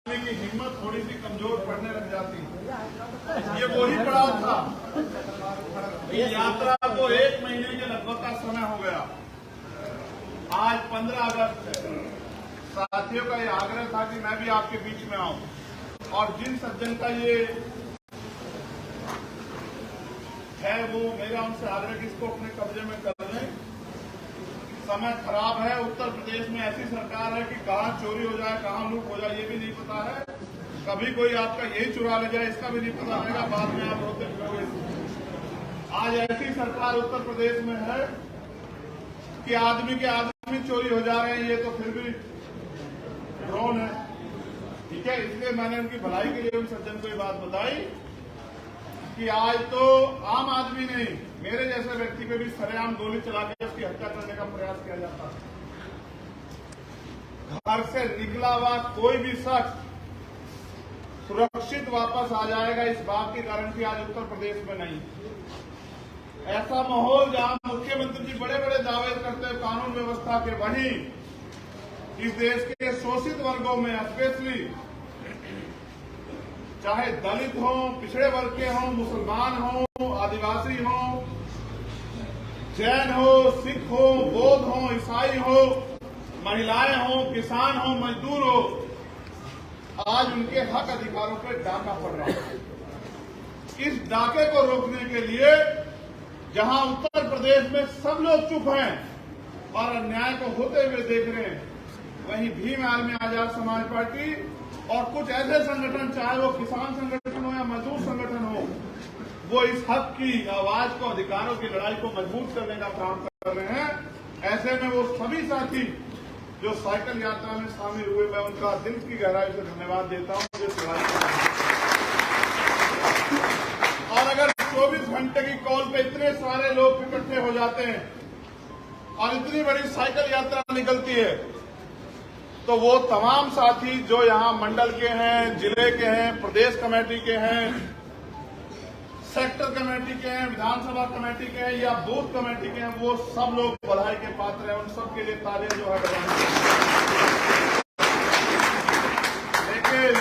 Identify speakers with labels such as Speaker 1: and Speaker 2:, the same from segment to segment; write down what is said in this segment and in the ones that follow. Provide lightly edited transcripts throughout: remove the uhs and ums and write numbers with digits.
Speaker 1: की हिम्मत थोड़ी सी कमजोर पड़ने लग जाती है। ये वही पड़ाव था। ये यात्रा को 1 महीने के लगभग का समय हो गया। आज 15 अगस्त साथियों का ये आग्रह था कि मैं भी आपके बीच में आऊं और जिन सज्जन का ये है वो मेरा उनसे आग्रह कि इसको अपने कब्जे में कर लें। समय खराब है। उत्तर प्रदेश में ऐसी सरकार है कि कहां चोरी हो जाए, कहां लूट हो जाए, ये भी नहीं पता है। कभी कोई आपका यही चुरा ले जाए, इसका भी नहीं पता रहेगा। बाद में आप रोते फिरोगे। आज ऐसी सरकार उत्तर प्रदेश में है कि आदमी के आदमी चोरी हो जा रहे हैं। ये तो फिर भी ड्रोन है, ठीक है। इसलिए मैंने उनकी भलाई के लिए उन सज्जन को ये बात बताई कि आज तो आम आदमी नहीं, मेरे जैसे व्यक्ति पे भी सरेआम गोली चला के उसकी हत्या करने का प्रयास किया जाता है। घर से निकला हुआ कोई भी शख्स सुरक्षित वापस आ जाएगा, इस बात की गारंटी आज उत्तर प्रदेश में नहीं। ऐसा माहौल जहां मुख्यमंत्री जी बड़े बड़े दावे करते हैं कानून व्यवस्था के, वहीं इस देश के शोषित वर्गों में स्पेशली चाहे दलित हो, पिछड़े वर्ग के हों, मुसलमान हो, आदिवासी हो, जैन हो, सिख हो, बौद्ध हो, ईसाई हो, महिलाएं हो, किसान हो, मजदूर हो, आज उनके हक अधिकारों पर डाका पड़ रहा है। इस डाके को रोकने के लिए जहां उत्तर प्रदेश में सब लोग चुप हैं और अन्याय को होते हुए देख रहे हैं, वहीं भीम आर्मी आजाद समाज पार्टी और कुछ ऐसे संगठन, चाहे वो किसान संगठन हो या मजदूर संगठन हो, वो इस हक की आवाज को, अधिकारों की लड़ाई को मजबूत करने का काम कर रहे हैं। ऐसे में वो सभी साथी जो साइकिल यात्रा में शामिल हुए, मैं उनका दिल की गहराई से धन्यवाद देता हूं। और अगर 24 घंटे की कॉल पे इतने सारे लोग इकट्ठे हो जाते हैं और इतनी बड़ी साइकिल यात्रा निकलती है, तो वो तमाम साथी जो यहाँ मंडल के हैं, जिले के हैं, प्रदेश कमेटी के हैं, सेक्टर कमेटी के हैं, विधानसभा कमेटी के हैं या बूथ कमेटी के हैं, वो सब लोग बधाई के पात्र हैं। उन सब के लिए तालियां जो है बजानी। लेकिन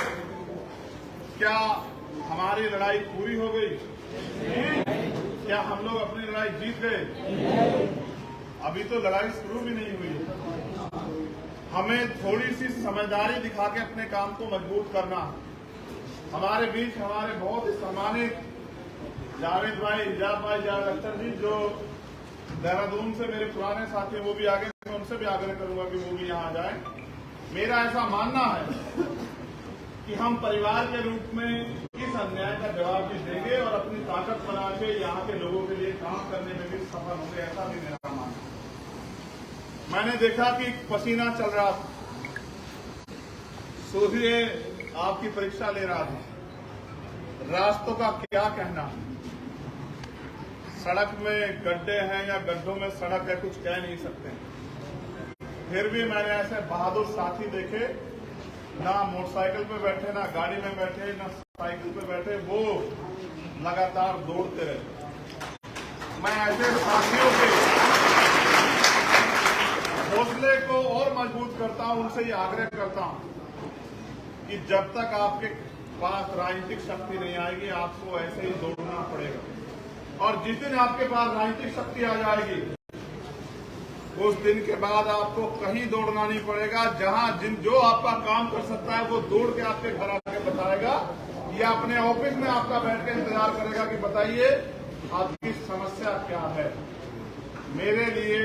Speaker 1: क्या हमारी लड़ाई पूरी हो गई? क्या हम लोग अपनी लड़ाई जीत गए? अभी तो लड़ाई शुरू भी नहीं हुई। हमें थोड़ी सी समझदारी दिखा के अपने काम को मजबूत करना। हमारे बीच हमारे बहुत सम्मानित जावेद भाई, हिजाब भाई, जावेद अख्तर जी, जो देहरादून से मेरे पुराने साथी, वो भी आगे, मैं उनसे भी आग्रह करूंगा कि वो भी यहाँ जाए। मेरा ऐसा मानना है कि हम परिवार के रूप में इस अन्याय का जवाब भी देंगे और अपनी ताकत बना के यहाँ के लोगों के लिए काम करने में भी सफल होंगे, ऐसा भी मेरा मानना है। मैंने देखा कि पसीना चल रहा था, सूर्य आपकी परीक्षा ले रहा था। रास्तों का क्या कहना, सड़क में गड्ढे हैं या गड्ढों में सड़क है, कुछ कह नहीं सकते। फिर भी मैंने ऐसे बहादुर साथी देखे, ना मोटरसाइकिल पे बैठे, ना गाड़ी में बैठे, ना साइकिल पे बैठे, वो लगातार दौड़ते रहे। मैं ऐसे साथियों के हौसले को और मजबूत करता हूं, उनसे ये आग्रह करता हूं कि जब तक आपके पास राजनीतिक शक्ति नहीं आएगी, आपको ऐसे ही दौड़ना पड़ेगा। और जिस दिन आपके पास राजनीतिक शक्ति आ जाएगी, उस दिन के बाद आपको कहीं दौड़ना नहीं पड़ेगा। जहां जो आपका काम कर सकता है, वो दौड़ के आपके घर आके बताएगा या अपने ऑफिस में आपका बैठ के इंतजार करेगा कि बताइए आपकी समस्या क्या है। मेरे लिए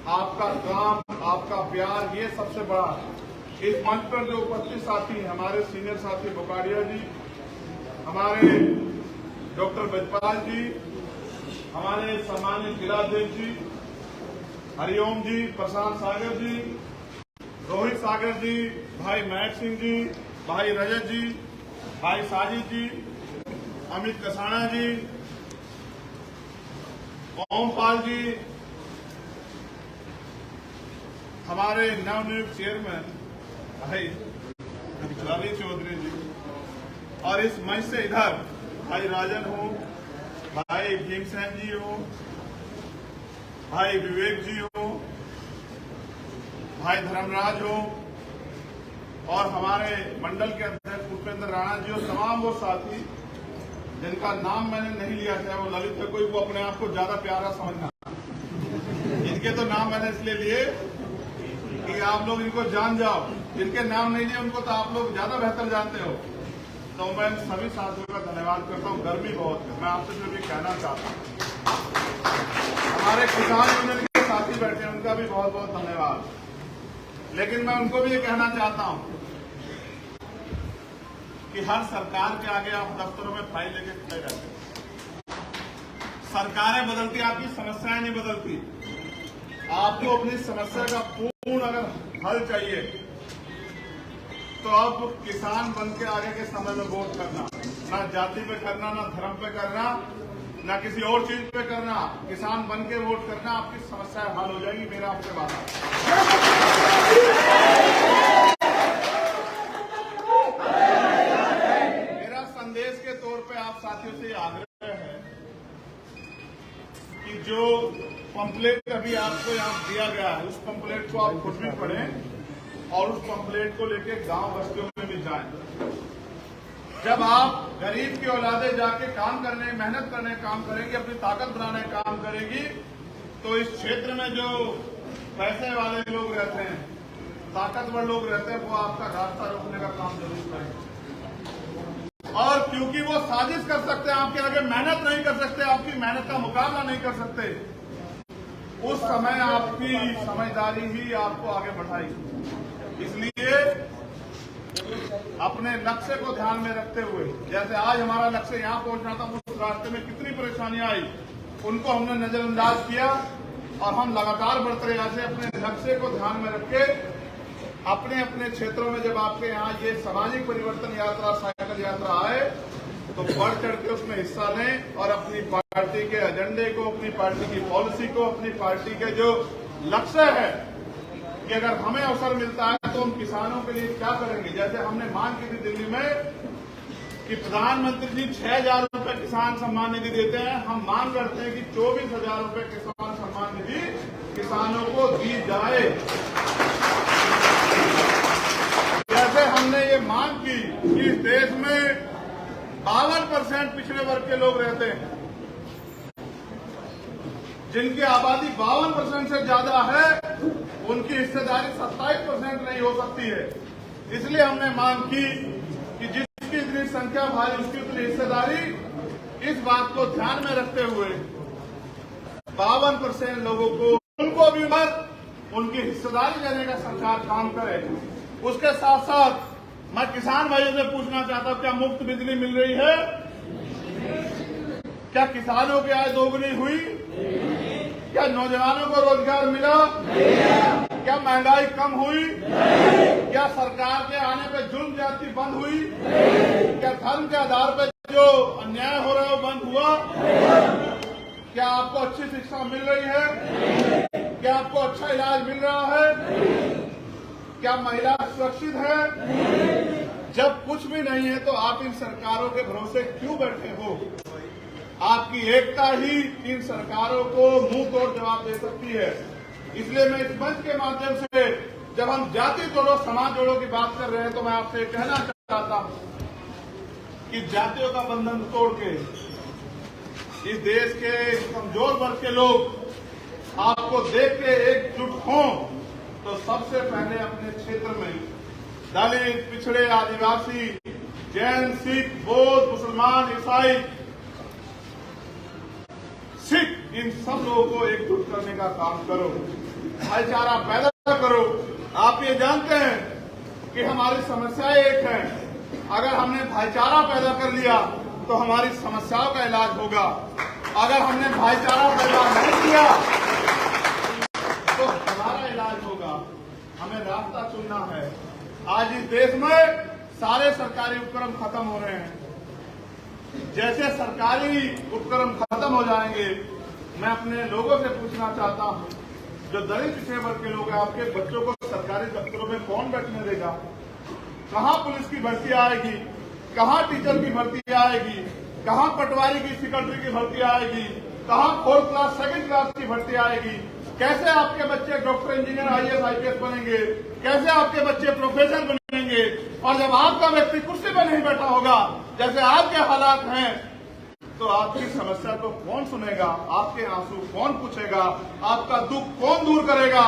Speaker 1: आपका काम, आपका प्यार, ये सबसे बड़ा है। इस मंच पर जो उपस्थित साथी हैं, हमारे सीनियर साथी बोकाडिया जी, हमारे डॉक्टर बजपाल जी, हमारे सम्मानित जिलाध्यक्ष जी, हरिओम जी, प्रशांत सागर जी, रोहित सागर जी, भाई महक सिंह जी, भाई रजत जी, भाई साजिद जी, अमित कसाना जी, ओमपाल जी, हमारे नवनियुक्त चेयरमैन भाई रवि चौधरी जी, और इस मंच से इधर भाई राजन हो, भाई भीमसेन जी हो, भाई विवेक जी हो, भाई धर्मराज हो, और हमारे मंडल के अध्यक्ष उपेंद्र राणा जी और तमाम वो साथी जिनका नाम मैंने नहीं लिया, चाहे वो ललित है कोई, वो अपने आप को ज्यादा प्यारा समझना, इनके तो नाम मैंने इसलिए लिए कि आप लोग इनको जान जाओ, जिनके नाम नहीं लिए उनको तो आप लोग ज्यादा बेहतर जानते हो। तो मैं सभी साथियों का धन्यवाद करता हूँ। गर्मी बहुत है, मैं आपसे जो भी कहना चाहता हूँ, हमारे किसान यूनियन के साथी बैठे हैं उनका भी बहुत बहुत धन्यवाद। लेकिन मैं उनको भी ये कहना चाहता हूँ कि हर सरकार के आगे आप दफ्तरों में फाइल लेके खड़े रहते हैं। सरकारें बदलती, आपकी समस्याएं नहीं बदलती। आपको अपनी समस्या का पूर्ण अगर हल चाहिए तो अब किसान बन के आगे के समय में वोट करना, ना जाति पे करना, ना धर्म पे करना, ना किसी और चीज पे करना, किसान बन के वोट करना, आपकी समस्याएं हल हो जाएगी, मेरा आपसे वादा। मेरा संदेश के तौर पे आप साथियों से आग्रह है कि जो पंपलेट अभी आपको यहाँ दिया गया है, उस पंपलेट को आप खुद भी पढ़ें और उस पंपलेट को लेके गांव बस्तियों में भी जाएं। जब आप गरीब की औलादे जाके काम करने, मेहनत करने काम करेंगी, अपनी ताकत बनाने काम करेगी, तो इस क्षेत्र में जो पैसे वाले लोग रहते हैं, ताकतवर लोग रहते हैं, वो आपका रास्ता रोकने का काम जरूर करेंगे। और क्योंकि वो साजिश कर सकते हैं, आपके आगे मेहनत नहीं कर सकते, आपकी मेहनत का मुकाबला नहीं कर सकते, उस समय आपकी समझदारी ही आपको आगे बढ़ाएगी। इसलिए अपने लक्ष्य को ध्यान में रखते हुए, जैसे आज हमारा लक्ष्य यहाँ पहुंचना था, उस रास्ते में कितनी परेशानियां आई, उनको हमने नजरअंदाज किया और हम लगातार बढ़ते रहे। ऐसे अपने लक्ष्य को ध्यान में रख के अपने अपने क्षेत्रों में जब आपके यहाँ ये सामाजिक परिवर्तन यात्रा, साइकिल यात्रा आए, तो बढ़ चढ़ के उसमें हिस्सा लें और अपनी पार्टी के एजेंडे को, अपनी पार्टी की पॉलिसी को, अपनी पार्टी के जो लक्ष्य है कि अगर हमें अवसर मिलता है तो हम किसानों के लिए क्या करेंगे। जैसे हमने मांग की थी दिल्ली में कि प्रधानमंत्री जी 6,000 रुपए किसान सम्मान निधि देते हैं, हम मांग करते हैं कि 24,000 रुपए किसान सम्मान निधि किसानों को दी जाए। जैसे हमने ये मांग की कि इस देश में 52% पिछड़े वर्ग के लोग रहते हैं, जिनकी आबादी 52% से ज्यादा है, उनकी हिस्सेदारी 27% नहीं हो सकती है। इसलिए हमने मांग की कि जिसकी इतनी संख्या भारी, उसकी उतनी हिस्सेदारी। इस बात को ध्यान में रखते हुए 52% लोगों को, उनको भी उनकी हिस्सेदारी देने का सरकार काम करे। उसके साथ साथ मैं किसान भाइयों से पूछना चाहता हूं, क्या मुफ्त बिजली मिल रही है? क्या किसानों की आय दोगुनी हुई? क्या नौजवानों को रोजगार मिला? क्या महंगाई कम हुई? क्या सरकार के आने पे जुल्म ज्यादती बंद हुई? क्या धर्म के आधार पर जो अन्याय हो रहा है वो बंद हुआ? क्या आपको अच्छी शिक्षा मिल रही है? क्या आपको अच्छा इलाज मिल रहा है? क्या महिला सुरक्षित है? जब कुछ भी नहीं है तो आप इन सरकारों के भरोसे क्यों बैठे हो? आपकी एकता ही इन सरकारों को मुंह तोड़ जवाब दे सकती है। इसलिए मैं इस मंच के माध्यम से, जब हम जाति जोड़ो, समाज जोड़ो की बात कर रहे हैं, तो मैं आपसे कहना चाहता हूं कि जातियों का बंधन तोड़ के इस देश के कमजोर वर्ग के लोग आपको देख के एकजुट हों, तो सबसे पहले अपने क्षेत्र में दलित, पिछड़े, आदिवासी, जैन, सिख, बौद्ध, मुसलमान, ईसाई, सिख, इन सब लोगों को एकजुट करने का काम करो, भाईचारा पैदा करो। आप ये जानते हैं कि हमारी समस्याएं एक हैं, अगर हमने भाईचारा पैदा कर लिया तो हमारी समस्याओं का इलाज होगा। अगर हमने भाईचारा पैदा नहीं किया तो हमारा इलाज होगा। हमें रास्ता चुनना है। आज इस देश में सारे सरकारी उपक्रम खत्म हो रहे हैं। जैसे सरकारी उपक्रम खत्म हो जाएंगे, मैं अपने लोगों से पूछना चाहता हूं, जो दलित पिछड़े वर्ग के लोग हैं, आपके बच्चों को सरकारी दफ्तरों में कौन बैठने देगा? कहां पुलिस की भर्ती आएगी? कहां टीचर की भर्ती आएगी? कहां पटवारी की, सेक्रेटरी की भर्ती आएगी? कहां 4th क्लास, 2nd क्लास की भर्ती आएगी? कैसे आपके बच्चे डॉक्टर, इंजीनियर, IAS, IPS बनेंगे? कैसे आपके बच्चे प्रोफेसर बनेंगे? करेंगे। और जब आपका व्यक्ति कुर्सी पर नहीं बैठा होगा, जैसे आपके हालात हैं, तो आपकी समस्या को कौन सुनेगा, आपके आंसू कौन पूछेगा, आपका दुख कौन दूर करेगा,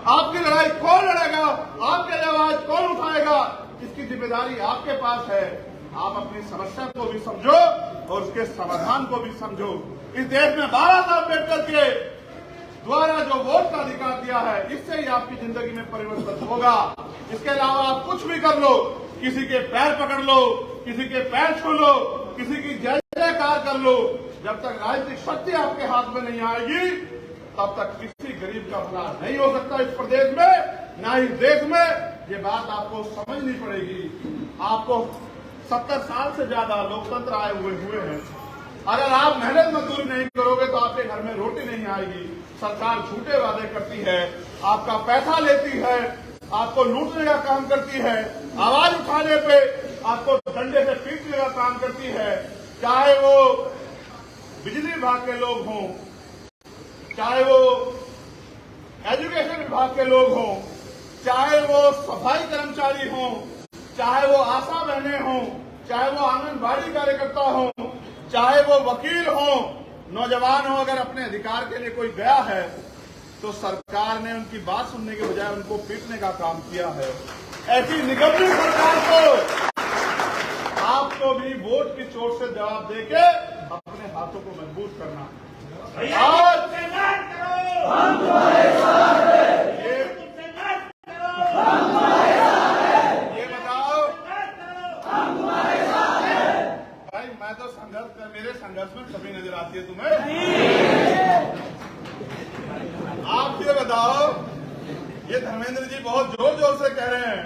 Speaker 1: आपकी लड़ाई कौन लड़ेगा, आपकी आवाज कौन उठाएगा, इसकी जिम्मेदारी आपके पास है। आप अपनी समस्या को भी समझो और उसके समाधान को भी समझो। इस देश में बाबा साहब अम्बेडकर के द्वारा जो वोट का अधिकार दिया है, इससे ही आपकी जिंदगी में परिवर्तन होगा। इसके अलावा आप कुछ भी कर लो, किसी के पैर पकड़ लो, किसी के पैर छू लो, किसी की जय जयकार कर लो, जब तक राजनीतिक शक्ति आपके हाथ में नहीं आएगी, तब तक किसी गरीब का भला नहीं हो सकता इस प्रदेश में, ना ही देश में। ये बात आपको समझनी पड़ेगी। आपको 70 साल से ज्यादा लोकतंत्र आए हुए हैं। अगर आप मेहनत मजदूरी नहीं करोगे तो आपके घर में रोटी नहीं आएगी। सरकार झूठे वादे करती है, आपका पैसा लेती है, आपको लूटने का काम करती है, आवाज उठाने पे आपको डंडे से पीटने का काम करती है। चाहे वो बिजली विभाग के लोग हों, चाहे वो एजुकेशन विभाग के लोग हों, चाहे वो सफाई कर्मचारी हों, चाहे वो आशा बहनें हों, चाहे वो आंगनबाड़ी कार्यकर्ता हों, चाहे वो वकील हों, नौजवान हो, अगर अपने अधिकार के लिए कोई गया है तो सरकार ने उनकी बात सुनने के बजाय उनको पीटने का काम किया है। ऐसी निगम्य सरकार को आपको भी वोट की चोट से जवाब देके अपने हाथों को मजबूत करना है। आज हम तुम्हारे साथ हैं। ये बताओ, हम तुम्हारे साथ हैं। भाई मैं तो संघर्ष कर, मेरे संघर्ष में कभी नजर आती है तुम्हें? आप ये बताओ, ये धर्मेंद्र जी बहुत जोर जोर से कह रहे हैं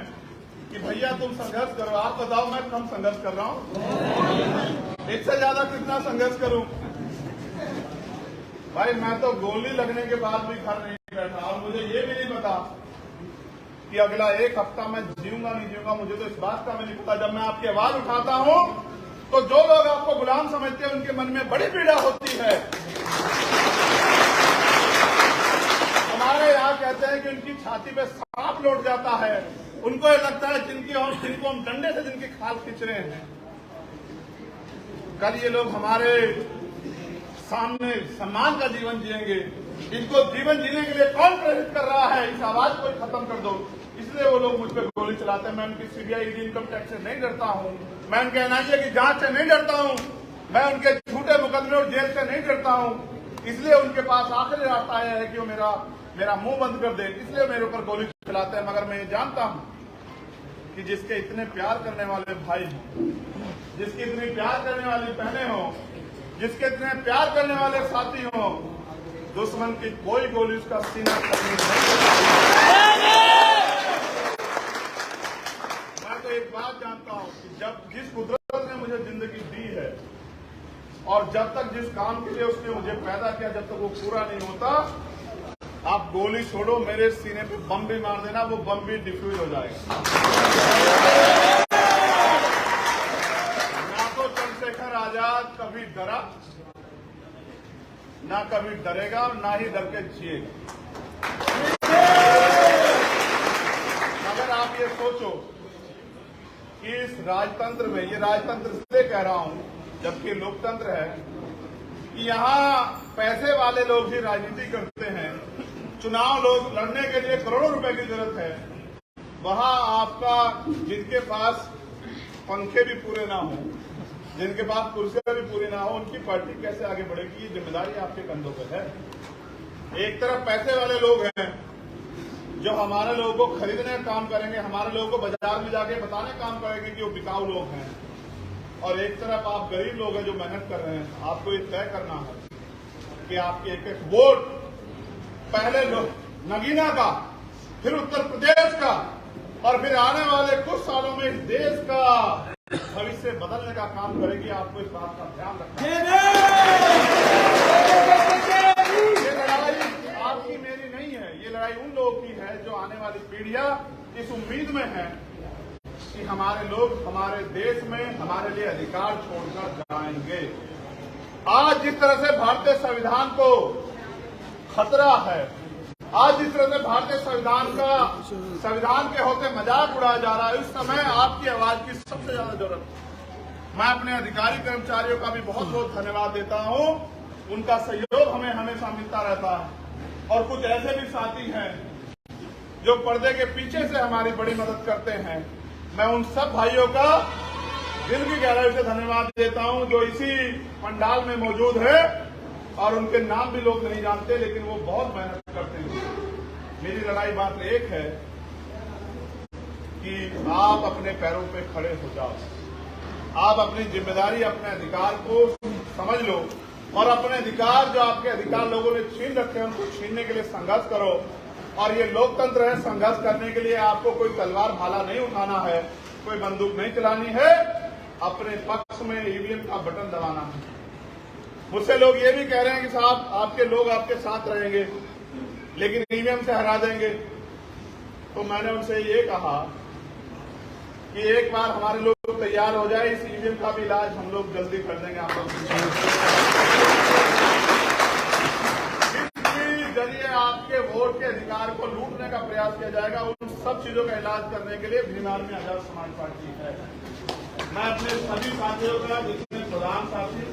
Speaker 1: कि भैया तुम संघर्ष करो। आप बताओ मैं कम संघर्ष कर रहा हूं? इससे ज्यादा कितना संघर्ष करूं? भाई मैं तो गोली लगने के बाद भी घर नहीं बैठा, और मुझे ये भी नहीं पता कि अगला एक हफ्ता मैं जीऊंगा नहीं जीऊंगा। मुझे तो इस बात का भी नहीं पता। जब मैं आपकी आवाज उठाता हूं तो जो लोग आपको गुलाम समझते हैं उनके मन में बड़ी पीड़ा होती है। हमारे यहाँ कहते हैं कि उनकी छाती पे सांप लौट जाता है। उनको ये लगता है जिनको हम डंडे से जिनकी खाल खींच रहे हैं। कल ये लोग हमारे सामने सम्मान का जीवन जिएंगे। इनको जीवन जीने के लिए कौन प्रेरित कर रहा है? इस आवाज को खत्म कर दो। इसलिए वो लोग मुझ पर गोली चलाते हैं। मैं उनकी सीबीआई इनकम टैक्स से नहीं डरता हूं, मैं उनके एनआईए की जांच से नहीं डरता हूं, मैं उनके झूठे मुकदमे और जेल से नहीं डरता हूं। इसलिए उनके पास आखिरी रास्ता आया है कि वो मेरा मुंह बंद कर दे, इसलिए मेरे ऊपर गोली चलाते हैं। मगर मैं ये जानता हूं कि जिसके इतने प्यार करने वाले भाई हों, जिसकी इतनी प्यार करने वाली बहनें हों, जिसके इतने प्यार करने वाले साथी हों, दुश्मन की कोई गोली उसका सीना नहीं। मैं तो एक बात जानता हूं कि जब जिस कुदरत ने मुझे जिंदगी दी है और जब तक जिस काम के लिए उसने मुझे पैदा किया, जब तक वो पूरा नहीं होता, आप गोली छोड़ो, मेरे सीने पे बम भी मार देना, वो बम भी डिफ्यूज हो जाएगा। ना तो चंद्रशेखर आजाद कभी डरा, ना कभी डरेगा, और ना ही डर के जिएगा। अगर आप ये सोचो कि इस राजतंत्र में, ये राजतंत्र इसलिए कह रहा हूं जबकि लोकतंत्र है, कि यहाँ पैसे वाले लोग ही राजनीति करते हैं। चुनाव लोग लड़ने के लिए करोड़ों रुपए की जरूरत है। वहां आपका जिनके पास पंखे भी पूरे ना हो, जिनके पास कुर्सियां भी पूरी ना हो, उनकी पार्टी कैसे आगे बढ़ेगी? ये जिम्मेदारी आपके कंधों पर है। एक तरफ पैसे वाले लोग हैं जो हमारे लोगों को खरीदने का काम करेंगे, हमारे लोगों को बाजार में जाके बताने का काम करेंगे कि वो बिकाऊ लोग हैं, और एक तरफ आप गरीब लोग हैं जो मेहनत कर रहे हैं। आपको ये तय करना है कि आपके एक एक वोट, पहले नगीना का, फिर उत्तर प्रदेश का, और फिर आने वाले कुछ सालों में इस देश का भविष्य बदलने का काम करेगी। आपको इस बात का ध्यान रखना है। ये लड़ाई आपकी मेरी नहीं है, ये लड़ाई उन लोगों की है जो आने वाली पीढ़ियां इस उम्मीद में है कि हमारे लोग हमारे देश में हमारे लिए अधिकार छोड़कर जाएंगे। आज जिस तरह से भारतीय संविधान को खतरा है, आज जिस तरह से भारतीय संविधान के होते मजाक उड़ाया जा रहा है, इस समय आपकी आवाज की सबसे ज्यादा जरूरत है। मैं अपने अधिकारी कर्मचारियों का भी बहुत बहुत धन्यवाद देता हूं, उनका सहयोग हमें हमेशा मिलता रहता है। और कुछ ऐसे भी साथी हैं जो पर्दे के पीछे से हमारी बड़ी मदद करते हैं। मैं उन सब भाइयों का दिल की गहराई से धन्यवाद देता हूं जो इसी पंडाल में मौजूद है, और उनके नाम भी लोग नहीं जानते, लेकिन वो बहुत मेहनत करते हैं। मेरी लड़ाई बात एक है कि आप अपने पैरों पे खड़े हो जाओ, आप अपनी जिम्मेदारी, अपने अधिकार को समझ लो, और अपने अधिकार जो आपके अधिकार लोगों ने छीन रखे हैं उनको छीनने के लिए संघर्ष करो। और ये लोकतंत्र है, संघर्ष करने के लिए आपको कोई तलवार भाला नहीं उठाना है, कोई बंदूक नहीं चलानी है, अपने पक्ष में ईवीएम का बटन दबाना है। मुझसे लोग ये भी कह रहे हैं कि साहब आपके लोग आपके साथ रहेंगे लेकिन ईवीएम से हरा देंगे। तो मैंने उनसे ये कहा कि एक बार हमारे लोग तैयार हो जाए, इस ईवीएम का भी इलाज हम लोग जल्दी कर देंगे। आप लोग जरिए आपके वोट के अधिकार को लूटने का प्रयास किया जाएगा, उन सब चीजों का इलाज करने के लिए भीम आर्मी आजाद समाज पार्टी है। मैं अपने सभी साथियों का, जिसमें प्रधान साथी